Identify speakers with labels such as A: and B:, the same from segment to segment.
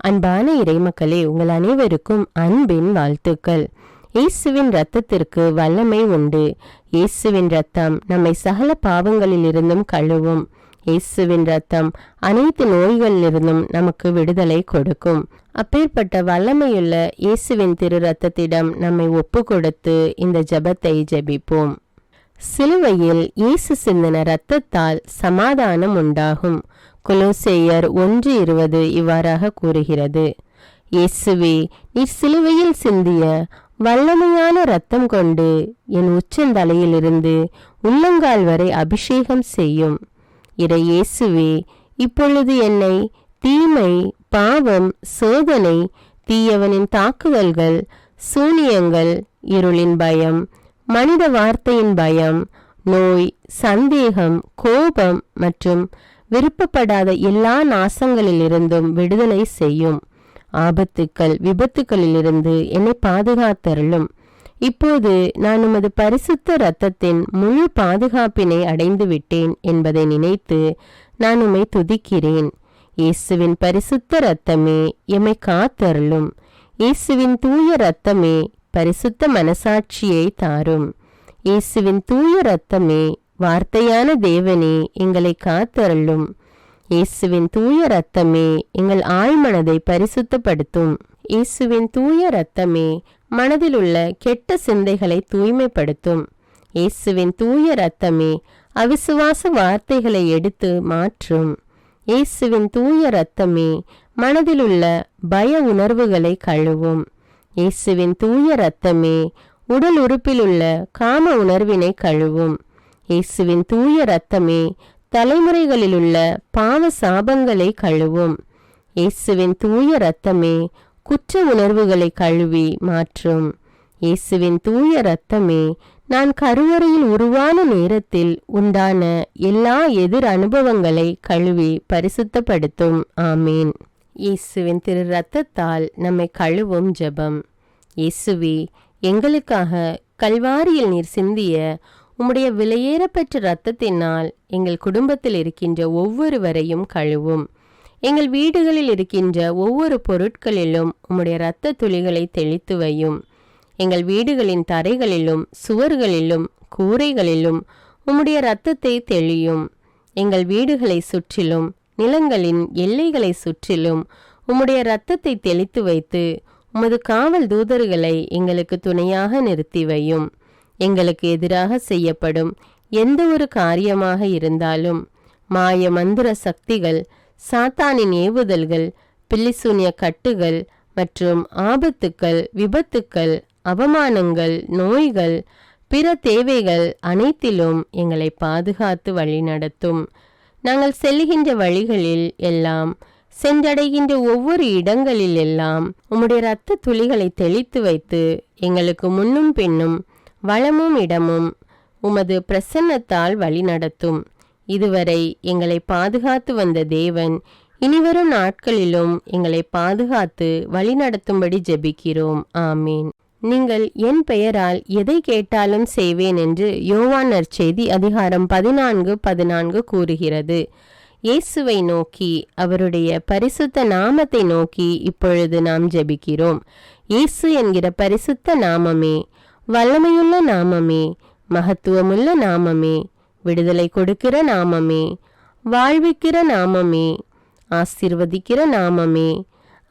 A: அன்பான இறைமக்களே, உங்கள் அனைவருக்கும் அன்பின் வாழ்த்துக்கள். இயேசுவின் இரத்தத்திற்கு வல்லமை உண்டு. இயேசுவின் இரத்தம் நம்மை சகல பாவங்களிலிருந்தும் கழுவும். இயேசுவின் இரத்தம் அனைத்து நோய்களிலிருந்தும் நமக்கு விடுதலை கொடுக்கும். அப்பேற்பட்ட வல்லமையுள்ள இயேசுவின் திரு இரத்தத்திடம் நம்மை ஒப்பு கொடுத்து இந்த ஜெபத்தை ஜெபிப்போம். சிலுவையில் இயேசு சிந்தின இரத்தத்தால் சமாதானம் உண்டாகும். கொலோசேயர் 1:20 இவ்வாறாக கூறுகிறது. இயேசுவே, நீர் சிலுவையில் சிந்திய வல்லமையான இரத்தம் கொண்டு என் உச்சந்தலையிலிருந்து உள்ளங்கால் வரை அபிஷேகம் செய்யும். இறை இயேசுவே, இப்பொழுது என்னை தீமை, பாவம், சோதனை, தீயவனின் தாக்குதல்கள், சூனியங்கள், இருளின் பயம், மனித வார்த்தையின் பயம், நோய், சந்தேகம், கோபம் மற்றும் விருப்பப்படாத எல்லா நாசங்களிலிருந்தும் விடுதலை செய்யும். ஆபத்துக்கள், விபத்துக்களிலிருந்து என்னை பாதுகாத்தருளும். இப்போது நான் உமது பரிசுத்த இரத்தத்தின் முழு பாதுகாப்பினை அடைந்து விட்டேன் என்பதை நினைத்து நான் உம்மை துதிக்கிறேன். இயேசுவின் பரிசுத்த இரத்தமே எம்மை காத்தருளும். இயேசுவின் தூய இரத்தமே பரிசுத்த மனசாட்சியை தாரும். இயேசுவின் தூய இரத்தமே வார்த்தையான தேவனே எங்களை காத்தருளும். இயேசுவின் தூய இரத்தமே எங்கள் ஆழ்மனதை பரிசுத்தப்படுத்தும். இயேசுவின் தூய இரத்தமே மனதில் உள்ள கெட்ட சிந்தைகளை தூய்மைப்படுத்தும். இயேசுவின் தூய இரத்தமே அவிசுவாச வார்த்தைகளை எடுத்து மாற்றும். இயேசுவின் தூய இரத்தமே மனதில் உள்ள பய உணர்வுகளை கழுவும். இயேசுவின் தூய இரத்தமே உடல் உறுப்பிலுள்ள காம உணர்வினை கழுவும். இயேசுவின் தூய இரத்தமே தலைமுறைகளிலுள்ள பாவ சாபங்களை கழுவும். இயேசுவின் தூய இரத்தமே குற்ற உணர்வுகளை கழுவி மாற்றும். இயேசுவின் தூய இரத்தமே நான் கருவறையில் உருவான நேரத்தில் உண்டான எல்லா எதிர் அனுபவங்களை கழுவி பரிசுத்தப்படுத்தும். ஆமீன். இயேசுவின் திரு இரத்தத்தால் நம்மை கழுவும் ஜெபம். இயேசுவே, எங்களுக்காக கல்வாரியில் நீர் சிந்திய உம்முடைய விலையேறப்பெற்ற இரத்தத்தினால் எங்கள் குடும்பத்தில் இருக்கின்ற ஒவ்வொருவரையும் கழுவும். எங்கள் வீடுகளில் இருக்கின்ற ஒவ்வொரு பொருட்களிலும் உம்முடைய இரத்த துளிகளை தெளித்து வையும். எங்கள் வீடுகளின் தரைகளிலும் சுவர்களிலும் கூரைகளிலும் உம்முடைய இரத்தத்தை தெளியும். எங்கள் வீடுகளை சுற்றிலும் நிலங்களின் எல்லைகளை சுற்றிலும் உம்முடைய இரத்தத்தை தெளித்து வைத்து உமது காவல் தூதர்களை எங்களுக்கு துணையாக நிறுத்தி வையும். எங்களுக்கு எதிராக செய்யப்படும் எந்த ஒரு காரியமாக இருந்தாலும் மாய மந்திர சக்திகள், சாத்தானின் ஏவுதல்கள், பில்லிசூனிய கட்டுகள் மற்றும் ஆபத்துக்கள், விபத்துக்கள், அவமானங்கள், நோய்கள், பிற தேவைகள் அனைத்திலும் எங்களை பாதுகாத்து வழிநடத்தும். நாங்கள் செல்லுகின்ற வழிகளில் எல்லாம், சென்றடைகின்ற ஒவ்வொரு இடங்களில் எல்லாம் உம்முடைய இரத்த துளிகளை தெளித்து வைத்து எங்களுக்கு முன்னும் பின்னும் வளமும் இடமும் உமது பிரசன்னத்தால் வழிநடத்தும். இதுவரை எங்களை பாதுகாத்து வந்த தேவன் இனிவரும் நாட்களிலும் எங்களை பாதுகாத்து வழிநடத்தும்படி ஜெபிக்கிறோம். ஆமீன். நீங்கள் என் பெயரால் எதை கேட்டாலும் செய்வேன் என்று யோவான் நற்செய்தி அதிகாரம் 14:14 கூறுகிறது. இயேசுவை நோக்கி, அவருடைய பரிசுத்த நாமத்தை நோக்கி இப்பொழுது நாம் ஜெபிக்கிறோம். இயேசு என்கிற பரிசுத்த நாமமே, வல்லமையுள்ள நாமமே, மகத்துவமுள்ள நாமமே, விடுதலை கொடுக்கிற நாமமே, வாழ்விக்கிற நாமமே, ஆசீர்வதிக்கிற நாமமே,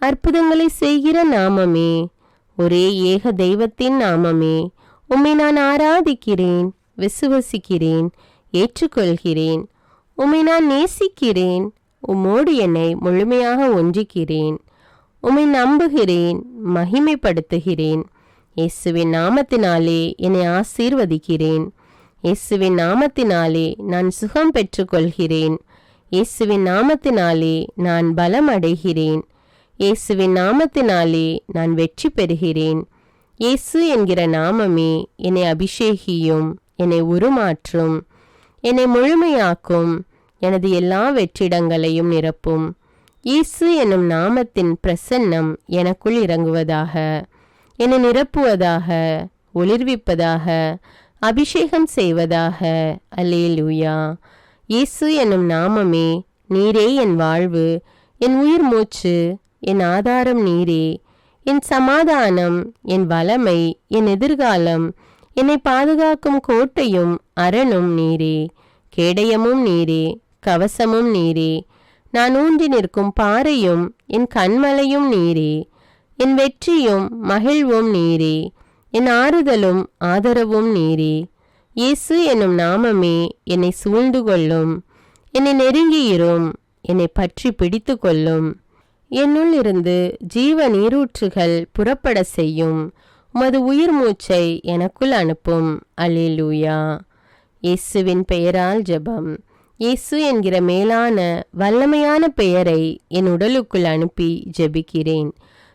A: அற்புதங்களை செய்கிற நாமமே, ஒரே ஏக தெய்வத்தின் நாமமே, உம்மை நான் ஆராதிக்கிறேன், விசுவசிக்கிறேன், ஏற்றுக்கொள்கிறேன். உம்மை நான் நேசிக்கிறேன். உம்மோடு என்னை முழுமையாக ஒன்றிக்கிறேன். உம்மை நம்புகிறேன், மகிமைப்படுத்துகிறேன். இயேசுவின் நாமத்தினாலே என்னை ஆசீர்வதிக்கிறேன். இயேசுவின் நாமத்தினாலே நான் சுகம் பெற்றுக்கொள்கிறேன். இயேசுவின் நாமத்தினாலே நான் பலம் அடைகிறேன். இயேசுவின் நாமத்தினாலே நான் வெற்றி பெறுகிறேன். இயேசு என்கிற நாமமே என்னை அபிஷேகியும், என்னை உருமாற்றும், என்னை முழுமையாக்கும், எனது எல்லா வெற்றிடங்களையும் நிரப்பும். இயேசு என்னும் நாமத்தின் பிரசன்னம் எனக்குள் இறங்குவதாக, என்னை நிரப்புவதாக, ஒளிர்விப்பதாக, அபிஷேகம் செய்வதாக. அல்லேலூயா. இயேசு என்னும் நாமமே, நீரே என் வாழ்வு, என் உயிர் மூச்சு, என் ஆதாரம் நீரே. என் சமாதானம், என் வளமை, என் எதிர்காலம், என்னை பாதுகாக்கும் கோட்டையும் அரணும் நீரே. கேடயமும் நீரே, கவசமும் நீரே. நான் ஊன்றி நிற்கும் பாறையும் என் கண்மலையும் நீரே. என் வெற்றியும் மகிழ்வும் நீரே. என் ஆறுதலும் ஆதரவும் நீரே. இயேசு என்னும் நாமமே என்னை சூழ்ந்து கொள்ளும். என்னை நெருங்கியிரும், என்னை பற்றி பிடித்து கொள்ளும். என்னுள் இருந்து ஜீவ நீரூற்றுகள் புறப்பட செய்யும். உமது உயிர் மூச்சை எனக்குள் அனுப்பும். அல்லேலூயா. இயேசுவின் பெயரால் ஜெபம். இயேசு என்கிற மேலான வல்லமையான பெயரை என் உடலுக்குள் அனுப்பி ஜெபிக்கிறேன்.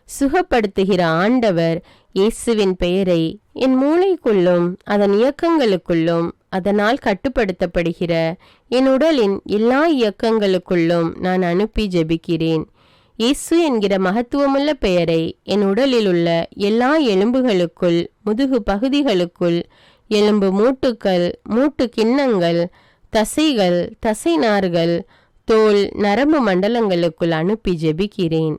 A: சுகப்படுத்துகிற ஆண்டவர் இயேசுவின் பெயரை என் மூளைக்குள்ளும் அதன் இயக்கங்களுக்குள்ளும் அதனால் கட்டுப்படுத்தப்படுகிற என் உடலின் எல்லா இயக்கங்களுக்குள்ளும் நான் அனுப்பி ஜெபிக்கிறேன். இயேசு என்கிற மகத்துவமுள்ள பெயரை என் உடலில் உள்ள எல்லா எலும்புகளுக்குள், முதுகு பகுதிகளுக்குள், எலும்பு மூட்டுக்கள், மூட்டு கிண்ணங்கள், தசைகள், தசைநார்கள், தோல், நரம்பு மண்டலங்களுக்குள் அனுப்பி ஜெபிக்கிறேன்.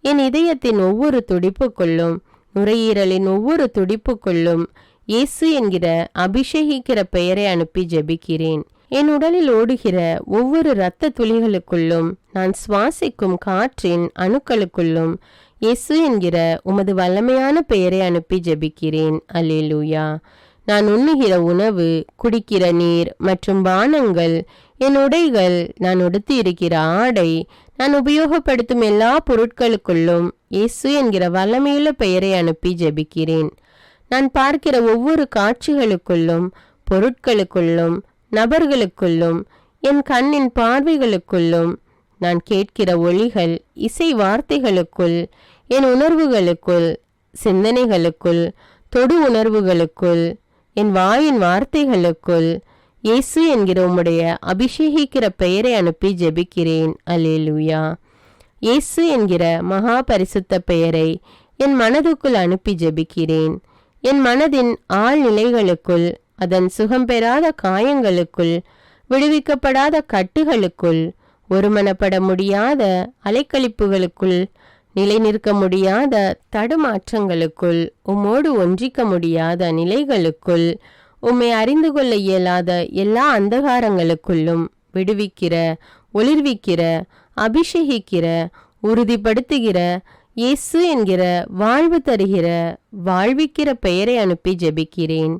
A: என் இதயத்தின் ஒவ்வொரு துடிப்புக்குள்ளும், நுரையீரலின் ஒவ்வொரு துடிப்புக்குள்ளும் இயேசு என்கிற அபிஷேகிக்கிற பெயரை அனுப்பி ஜெபிக்கிறேன். என் உடலில் ஓடுகிற ஒவ்வொரு இரத்த துளிகளுக்குள்ளும், நான் சுவாசிக்கும் காற்றின் அணுக்களுக்குள்ளும் இயேசு என்கிற உமது வல்லமையான பெயரை அனுப்பி ஜெபிக்கிறேன். அல்லேலூயா. நான் உண்ணுகிற உணவு, குடிக்கிற நீர் மற்றும் பானங்கள், என் உடைகள், நான் உடுத்தி இருக்கிற ஆடை, நான் உபயோகப்படுத்தும் எல்லா பொருட்களுக்குள்ளும் இயேசு என்கிற வல்லமையுள்ள பெயரை அனுப்பி ஜெபிக்கிறேன். நான் பார்க்கிற ஒவ்வொரு காட்சிகளுக்குள்ளும், பொருட்களுக்குள்ளும், நபர்களுக்குள்ளும், என் கண்ணின் பார்வைகளுக்குள்ளும், நான் கேட்கிற ஒலிகள், இசை வார்த்தைகளுக்குள், என் உணர்வுகளுக்குள், சிந்தனைகளுக்குள், தொடு உணர்வுகளுக்குள், என் வாயின் வார்த்தைகளுக்குள் இயேசு என்கிற உம்முடைய அபிஷேகிக்கிற பெயரை அனுப்பி ஜெபிக்கிறேன். அல்லேலூயா. இயேசு என்கிற மகா பரிசுத்த பெயரை என் மனதுக்குள் அனுப்பி ஜெபிக்கிறேன். என் மனதின் ஆழ்நிலைகளுக்குள், அதன் சுகம் பெறாத காயங்களுக்குள், விடுவிக்கப்படாத கட்டுகளுக்குள், ஒருமனப்பட முடியாத அலைக்கழிப்புகளுக்குள், நிலை நிற்க முடியாத தடுமாற்றங்களுக்குள், உம்மோடு ஒன்றிக்க முடியாத நிலைகளுக்குள், உம்மை அறிந்து கொள்ள இயலாத எல்லா அந்தகாரங்களுக்குள்ளும் விடுவிக்கிற, ஒளிர்விக்கிற, அபிஷேகிக்கிற, உறுதிப்படுத்துகிற, இயேசு என்கிற வாழ்வு தருகிற, வாழ்விக்கிற பெயரை அனுப்பி ஜெபிக்கிறேன்.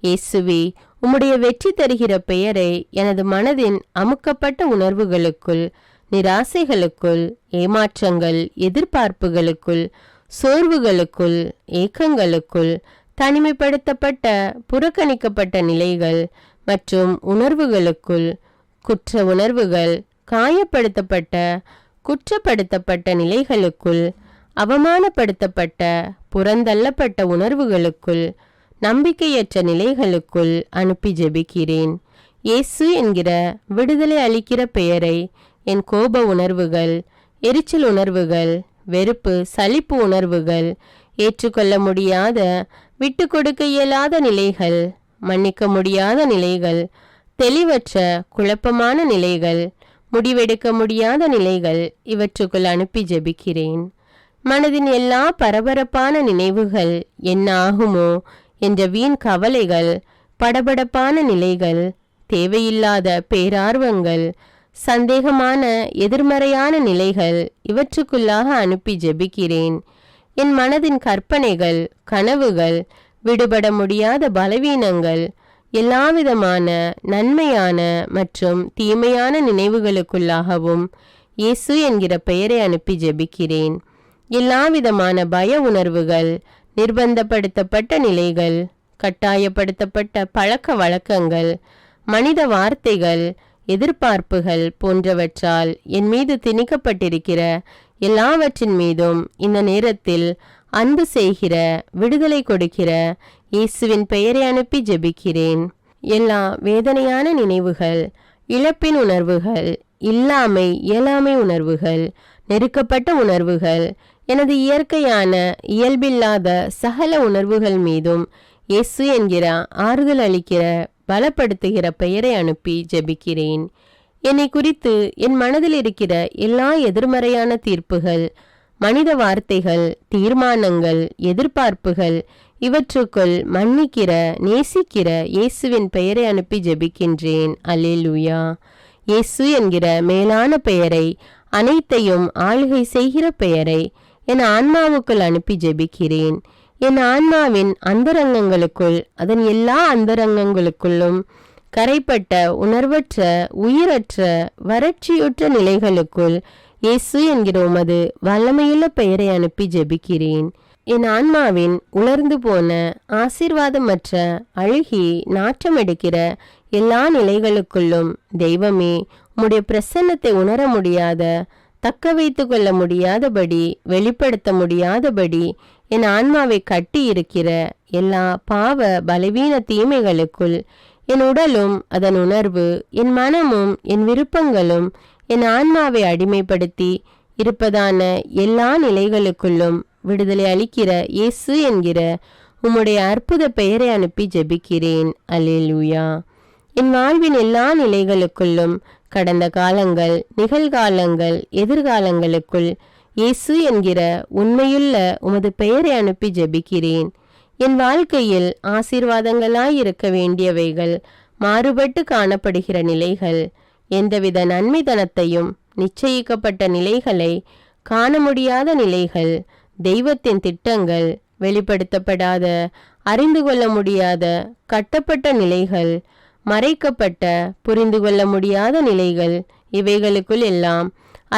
A: இயேசுவே, உம்முடைய வெற்றி தருகிற பெயரை எனது மனதின் அமுக்கப்பட்ட உணர்வுகளுக்குள், நிராசைகளுக்குள், ஏமாற்றங்கள், எதிர்பார்ப்புகளுக்குள், சோர்வுகளுக்குள், ஏக்கங்களுக்குள், தனிமைப்படுத்தப்பட்ட, புறக்கணிக்கப்பட்ட நிலைகள் மற்றும் உணர்வுகளுக்குள், குற்ற உணர்வுகள், காயப்படுத்தப்பட்ட, குற்றப்படுத்தப்பட்ட நிலைகளுக்குள், அவமானப்படுத்தப்பட்ட, புறந்தள்ளப்பட்ட உணர்வுகளுக்குள், நம்பிக்கையற்ற நிலைகளுக்குள் அனுப்பி ஜெபிக்கிறேன். இயேசு என்கிற விடுதலை அளிக்கிற பெயரை என் கோப உணர்வுகள், எரிச்சல் உணர்வுகள், வெறுப்பு, சலிப்பு உணர்வுகள், ஏற்றுக்கொள்ள முடியாத, விட்டு கொடுக்க இயலாத நிலைகள், மன்னிக்க முடியாத நிலைகள், தெளிவற்ற, குழப்பமான நிலைகள், முடிவெடுக்க முடியாத நிலைகள், இவற்றுக்குள் அனுப்பி ஜெபிக்கிறேன். மனதின் எல்லா பரபரப்பான நினைவுகள், என்ன ஆகுமோ என்ற வீண் கவலைகள், படபடப்பான நிலைகள், தேவையில்லாத பேரார்வங்கள், சந்தேகமான எதிர்மறையான நிலைகள், இவற்றுக்குள்ளாக அனுப்பி ஜெபிக்கிறேன். என் மனதின் கற்பனைகள், கனவுகள், விடுபட முடியாத பலவீனங்கள், எல்லாவிதமான நன்மையான மற்றும் தீமையான நினைவுகளுக்குள்ளாகவும் இயேசு என்கிற பெயரை அனுப்பி ஜெபிக்கிறேன். எல்லாவிதமான பய உணர்வுகள், நிர்பந்தப்படுத்தப்பட்ட நிலைகள், கட்டாயப்படுத்தப்பட்ட பழக்க வழக்கங்கள், மனித வார்த்தைகள், எதிர்பார்ப்புகள் போன்றவற்றால் என் மீது திணிக்கப்பட்டிருக்கிற எல்லாவற்றின் மீதும் இந்த நேரத்தில் அன்பு செய்கிற, விடுதலை கொடுக்கிற இயேசுவின் பெயரை அனுப்பி ஜெபிக்கிறேன். எல்லா வேதனையான நினைவுகள், இழப்பின் உணர்வுகள், இயலாமை உணர்வுகள், நெருக்கப்பட்ட உணர்வுகள், எனது இயற்கையான இயல்பில்லாத சகல உணர்வுகள் மீதும் இயேசு என்கிற ஆறுதல் அளிக்கிற, பலப்படுத்துகிற பெயரை அனுப்பி ஜெபிக்கிறேன். என்னை குறித்து என் மனதில் இருக்கிற எல்லா எதிர்மறையான தீர்ப்புகள், மனித வார்த்தைகள், தீர்மானங்கள், எதிர்பார்ப்புகள் இவற்றுக்குள் மன்னிக்கிற, நேசிக்கிற இயேசுவின் பெயரை அனுப்பி ஜெபிக்கின்றேன். அல்லேலூயா. இயேசு என்கிற மேலான பெயரை, அனைத்தையும் ஆளுகை செய்கிற பெயரை என் ஆன்மாவுக்குள் அனுப்பி ஜெபிக்கிறேன். என் ஆன்மாவின் அந்தரங்கங்களுக்குள், அதன் எல்லா அந்தரங்கங்களுக்குள்ளும் கரைப்பட்ட, உணர்வற்ற, உயிரற்ற, வறட்சியுற்ற நிலைகளுக்குள் இயேசு என்கிற உமது வல்லமையுள்ள பெயரை அனுப்பி ஜெபிக்கிறேன். என் ஆன்மாவின் உலர்ந்து போன, ஆசீர்வாதமற்ற, அழுகி நாற்றமெடுக்கிற எல்லா நிலைகளுக்குள்ளும் தெய்வமே, உம்முடைய பிரசன்னத்தை உணர முடியாத, தக்க வைத்து கொள்ள முடியாதபடி, வெளிப்படுத்த முடியாதபடி என் ஆன்மாவை கட்டி இருக்கிற எல்லா பாவ பலவீன தீமைகளுக்குள் என் உடலும் அதன் உணர்வு, என் மனமும் என் விருப்பங்களும் என் ஆன்மாவை அடிமைப்படுத்தி இருப்பதான எல்லா நிலைகளுக்குள்ளும் விடுதலை அளிக்கிற இயேசு என்கிற உம்முடைய அற்புத பெயரை அனுப்பி ஜெபிக்கிறேன். அல்லேலூயா. என் வாழ்வின் எல்லா நிலைகளுக்குள்ளும், கடந்த காலங்கள், நிகழ்காலங்கள், எதிர்காலங்களுக்குள் இயேசு என்கிற உண்மையுள்ள உமது பெயரை அனுப்பி ஜெபிக்கிறேன். என் வாழ்க்கையில் ஆசீர்வாதங்களாயிருக்க வேண்டியவைகள் மாறுபட்டு காணப்படுகிற நிலைகள், எந்தவித நன்மைதனத்தையும் நிச்சயிக்கப்பட்ட நிலைகளை காண முடியாத நிலைகள், தெய்வத்தின் திட்டங்கள் வெளிப்படுத்தப்படாத, அறிந்து கொள்ள முடியாத, கட்டப்பட்ட நிலைகள், மறைக்கப்பட்ட, புரிந்து கொள்ள முடியாத நிலைகள், இவைகளுக்குள் எல்லாம்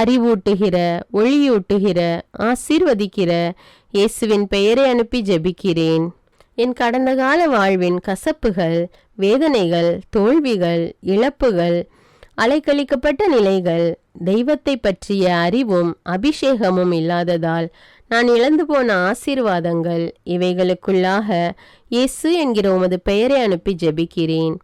A: அறிவூட்டுகிற, ஒளியூட்டுகிற, ஆசீர்வதிக்கிற இயேசுவின் பெயரை அனுப்பி ஜெபிக்கிறேன். என் கடந்த கால வாழ்வின் கசப்புகள், வேதனைகள், தோல்விகள், இழப்புகள், அலைக்கழிக்கப்பட்ட நிலைகள், தெய்வத்தை பற்றிய அறிவும் அபிஷேகமும் இல்லாததால் நான் இழந்து போன ஆசீர்வாதங்கள், இவைகளுக்குள்ளாக இயேசு என்கிற உமது பெயரை அனுப்பி ஜெபிக்கிறேன்.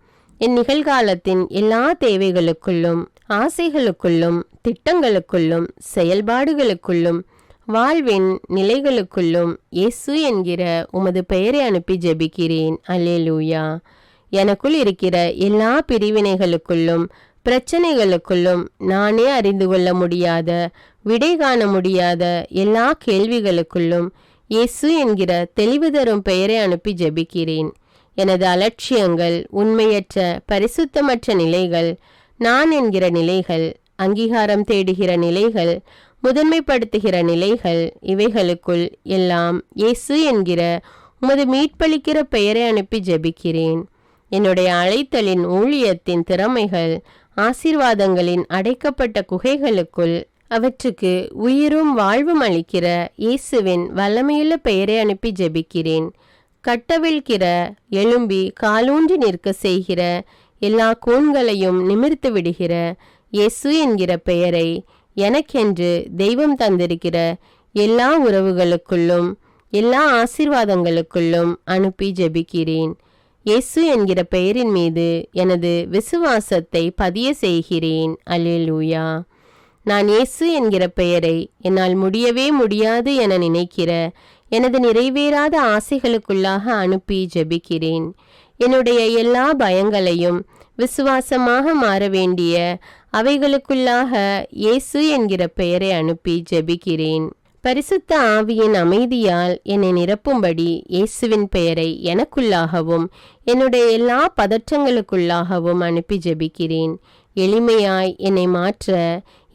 A: என் நிகழ்காலத்தின் எல்லா தேவைகளுக்குள்ளும், ஆசைகளுக்குள்ளும், திட்டங்களுக்குள்ளும், செயல்பாடுகளுக்குள்ளும், வாழ்வின் நிலைகளுக்குள்ளும் இயேசு என்கிற உமது பெயரை அனுப்பி ஜெபிக்கிறேன். அல்லேலூயா. எனக்குள் இருக்கிற எல்லா பிரிவினைகளுக்குள்ளும், பிரச்சனைகளுக்குள்ளும், நானே அறிந்து கொள்ள முடியாத, விடை காண முடியாத எல்லா கேள்விகளுக்குள்ளும் இயேசு என்கிற தெளிவு தரும் பெயரை அனுப்பி ஜெபிக்கிறேன். எனது அலட்சியங்கள், உண்மையற்ற, பரிசுத்தமற்ற நிலைகள், நான் என்கிற நிலைகள், அங்கீகாரம் தேடுகிற நிலைகள், முதன்மைப்படுத்துகிற நிலைகள், இவைகளுக்குள் எல்லாம் இயேசு என்கிற உமது மீட்பளிக்கிற பெயரை அனுப்பி ஜெபிக்கிறேன். என்னுடைய அழைத்தலின் ஊழியத்தின் திறமைகள், ஆசீர்வாதங்களின் அடைக்கப்பட்ட குகைகளுக்குள் அவற்றுக்கு உயிரும் வாழ்வும் அளிக்கிற இயேசுவின் வல்லமையுள்ள பெயரை அனுப்பி ஜெபிக்கிறேன். கட்டவிழ்கிற, எழும்பி காலூன்றி நிற்க செய்கிற எல்லா கூண்களையும் நிமிர்த்து விடுகிற இயேசு என்கிற பெயரை எனக்கென்று தெய்வம் தந்திருக்கிற எல்லா உறவுகளுக்குள்ளும், எல்லா ஆசீர்வாதங்களுக்குள்ளும் அனுப்பி ஜெபிக்கிறேன். இயேசு என்கிற பெயரின் மீது எனது விசுவாசத்தை பதிய செய்கிறேன். அல்லேலூயா. நான் இயேசு என்கிற பெயரை என்னால் முடியவே முடியாது என நினைக்கிற எனது நிறைவேறாத ஆசைகளுக்குள்ளாக அனுப்பி ஜெபிக்கிறேன். என்னுடைய எல்லா பயங்களையும் விசுவாசமாக மாற வேண்டிய அவைகளுக்குள்ளாக இயேசு என்கிற பெயரை அனுப்பி ஜெபிக்கிறேன். பரிசுத்த ஆவியின் அமைதியால் என்னை நிரப்பும்படி இயேசுவின் பெயரை எனக்குள்ளாகவும் என்னுடைய எல்லா பதற்றங்களுக்குள்ளாகவும் அனுப்பி ஜெபிக்கிறேன். எளிமையாய் என்னை மாற்ற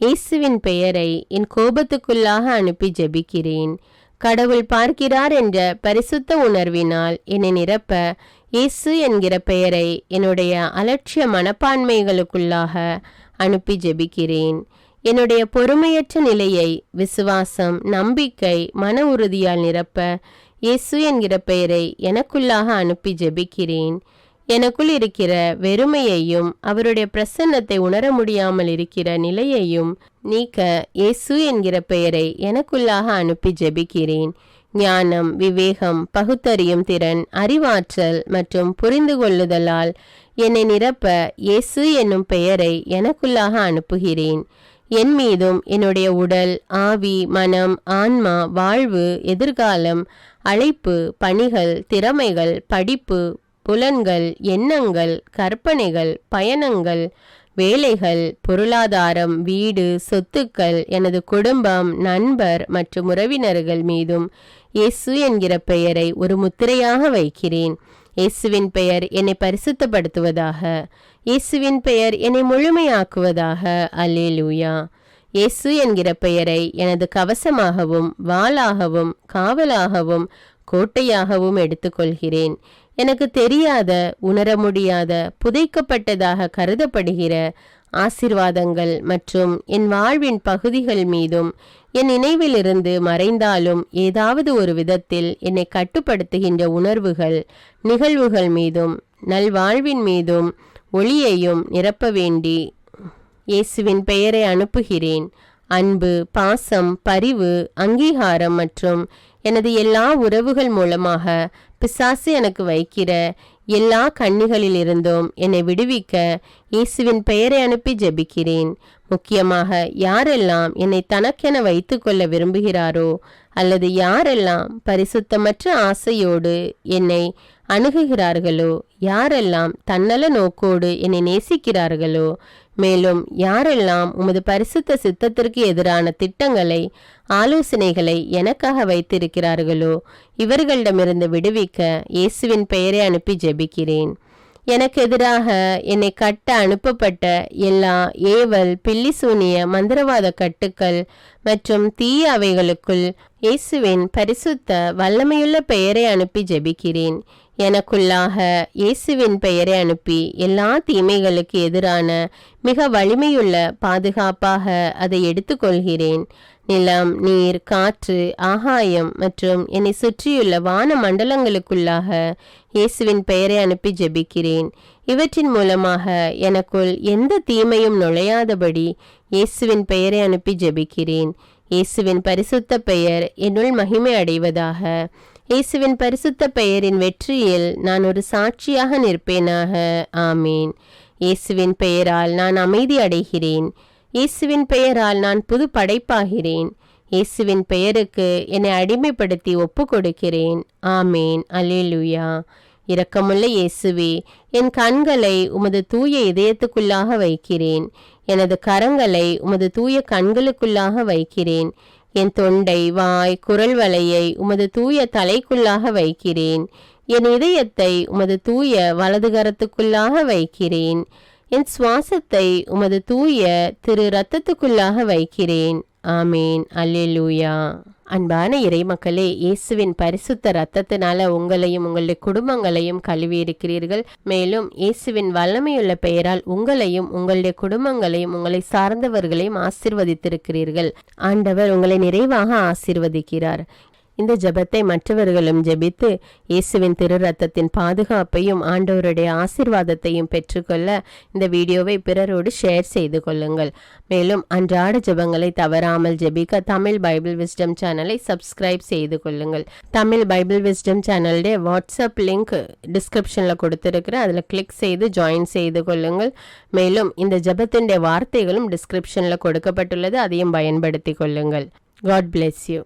A: இயேசுவின் பெயரை என் கோபத்துக்குள்ளாக அனுப்பி ஜெபிக்கிறேன். கடவுள் பார்க்கிறார் என்ற பரிசுத்த உணர்வினால் என்னை நிரப்ப இயேசு என்கிற பெயரை என்னுடைய அலட்சிய மனப்பான்மைகளுக்குள்ளாக அனுப்பி ஜெபிக்கிறேன். என்னுடைய பொறுமையற்ற நிலையை விசுவாசம், நம்பிக்கை, மன உறுதியால் நிரப்ப இயேசு என்கிற பெயரை எனக்குள்ளாக அனுப்பி ஜெபிக்கிறேன். எனக்குள் இருக்கிற வெறுமையையும் அவருடைய பிரசன்னத்தை உணர முடியாமல் இருக்கிற நிலையையும் நீக்க இயேசு என்கிற பெயரை எனக்குள்ளாக அனுப்பி ஜெபிக்கிறேன். ஞானம், விவேகம், பகுத்தறியும் திறன், அறிவாற்றல் மற்றும் புரிந்து கொள்ளுதலால் என்னை நிரப்ப இயேசு என்னும் பெயரை எனக்குள்ளாக அனுப்புகிறேன். என் மீதும் என்னுடைய உடல், ஆவி, மனம், ஆன்மா, வாழ்வு, எதிர்காலம், அழைப்பு, பணிகள், திறமைகள், படிப்பு, புலன்கள், எண்ணங்கள், கற்பனைகள், பயணங்கள், வேலைகள், பொருளாதாரம், வீடு, சொத்துக்கள், எனது குடும்பம், நண்பர் மற்றும் உறவினர்கள் மீதும் இயேசு என்கிற பெயரை ஒரு முத்திரையாக வைக்கிறேன். இயேசுவின் பெயர் என்னை பரிசுத்தப்படுத்துவதாக. இயேசுவின் பெயர் என்னை முழுமையாக்குவதாக. அல்லேலூயா. இயேசு என்கிற பெயரை எனது கவசமாகவும் வாளாகவும் காவலாகவும் கோட்டையாகவும் எடுத்துக்கொள்கிறேன். எனக்கு தெரியாத, உணர முடியாத, புதைக்கப்பட்டதாக கருதப்படுகிற ஆசீர்வாதங்கள் மற்றும் என் வாழ்வின் பகுதிகள் மீதும் என் நினைவிலிருந்து மறைந்தாலும் ஏதாவது ஒரு விதத்தில் என்னை கட்டுப்படுத்துகின்ற உணர்வுகள், நிகழ்வுகள் மீதும் நல்வாழ்வின் மீதும் ஒளியையும் நிரப்ப வேண்டி இயேசுவின் பெயரை அனுப்புகிறேன். அன்பு, பாசம், பரிவு, அங்கீகாரம் மற்றும் எனது எல்லா உறவுகள் மூலமாக பிசாசு எனக்கு வைக்கிற எல்லா கண்ணிகளிலிருந்தும் என்னை விடுவிக்க இயேசுவின் பெயரை அனுப்பி ஜெபிக்கிறேன். முக்கியமாக யாரெல்லாம் என்னை தனக்கென வைத்து கொள்ள விரும்புகிறாரோ அல்லது யாரெல்லாம் பரிசுத்தமற்ற ஆசையோடு என்னை அணுகுகிறார்களோ, யாரெல்லாம் தன்னல நோக்கோடு என்னை நேசிக்கிறார்களோ, மேலும் யாரெல்லாம் உமது பரிசுத்த சித்தத்திற்கு எதிரான திட்டங்களை, ஆலோசனைகளை எனக்காக வைத்திருக்கிறார்களோ, இவர்களிடமிருந்து விடுவிக்க இயேசுவின் பெயரை அனுப்பி ஜெபிக்கிறேன். எனக்கு எதிராக என்னை கட்ட அனுப்பப்பட்ட எல்லா ஏவல், பில்லிசூனிய, மந்திரவாத கட்டுக்கள் மற்றும் தீய அவைகளுக்குள் இயேசுவின் பரிசுத்த வல்லமையுள்ள பெயரை அனுப்பி ஜெபிக்கிறேன். எனக்குள்ளாக இயேசுவின் பெயரை அனுப்பி எல்லா தீமைகளுக்கு எதிரான மிக வலிமையுள்ள பாதுகாப்பாக அதை எடுத்துக்கொள்கிறேன். நிலம், நீர், காற்று, ஆகாயம் மற்றும் என்னை சுற்றியுள்ள வான மண்டலங்களுக்குள்ளாக இயேசுவின் பெயரை அனுப்பி ஜெபிக்கிறேன். இவற்றின் மூலமாக எனக்குள் எந்த தீமையும் நுழையாதபடி இயேசுவின் பெயரை அனுப்பி ஜெபிக்கிறேன். இயேசுவின் பரிசுத்த பெயர் என்னுள் மகிமை அடைவதாக. இயேசுவின் பரிசுத்த பெயரின் வெற்றியில் நான் ஒரு சாட்சியாக நிற்பேனாக. ஆமீன். இயேசுவின் பெயரால் நான் அமைதி அடைகிறேன். இயேசுவின் பெயரால் நான் புது படைப்பாகிறேன். இயேசுவின் பெயருக்கு என்னை அடிமைப்படுத்தி ஒப்பு கொடுக்கிறேன். ஆமேன். அல்லேலூயா. இரக்கமுள்ள இயேசுவே, என் கண்களை உமது தூய இதயத்துக்குள்ளாக வைக்கிறேன். எனது கரங்களை உமது தூய கண்களுக்குள்ளாக வைக்கிறேன். என் தொண்டை, வாய், குரல் வலையை உமது தூய தலைக்குள்ளாக வைக்கிறேன். என் இதயத்தை உமது தூய வலதுகரத்துக்குள்ளாக வைக்கிறேன். என் சுவாசத்தை உமது தூய திரு இரத்தத்துக்குள்ளாக வைக்கிறேன். ஆமேன். அல்லேலூயா. அன்பான இறைமக்களே, இயேசுவின் பரிசுத்த இரத்தத்தினால உங்களையும் உங்களுடைய குடும்பங்களையும் கழுவி இருக்கிறீர்கள். மேலும் இயேசுவின் வல்லமையுள்ள பெயரால் உங்களையும் உங்களுடைய குடும்பங்களையும் உங்களை சார்ந்தவர்களையும் ஆசீர்வதித்திருக்கிறீர்கள். ஆண்டவர் உங்களை நிறைவாக ஆசீர்வதிக்கிறார். இந்த ஜெபத்தை மற்றவர்களும் ஜெபித்து இயேசுவின் திரு ரத்தத்தின் பாதுகாப்பையும் ஆண்டவருடைய ஆசீர்வாதத்தையும் பெற்றுக்கொள்ள இந்த வீடியோவை பிறரோடு ஷேர் செய்து கொள்ளுங்கள். மேலும் அன்றாட ஜெபங்களை தவறாமல் ஜெபிக்க தமிழ் பைபிள் விஸ்டம் சேனலை சப்ஸ்கிரைப் செய்து கொள்ளுங்கள். தமிழ் பைபிள் விஸ்டம் சேனலுடைய வாட்ஸ்அப் லிங்க் டிஸ்கிரிப்ஷனில் கொடுத்துருக்கிறேன். அதில் கிளிக் செய்து ஜாயின் செய்து கொள்ளுங்கள். மேலும் இந்த ஜெபத்தினுடைய வார்த்தைகளும் டிஸ்கிரிப்ஷனில் கொடுக்கப்பட்டுள்ளது, அதையும் பயன்படுத்தி கொள்ளுங்கள். God bless you.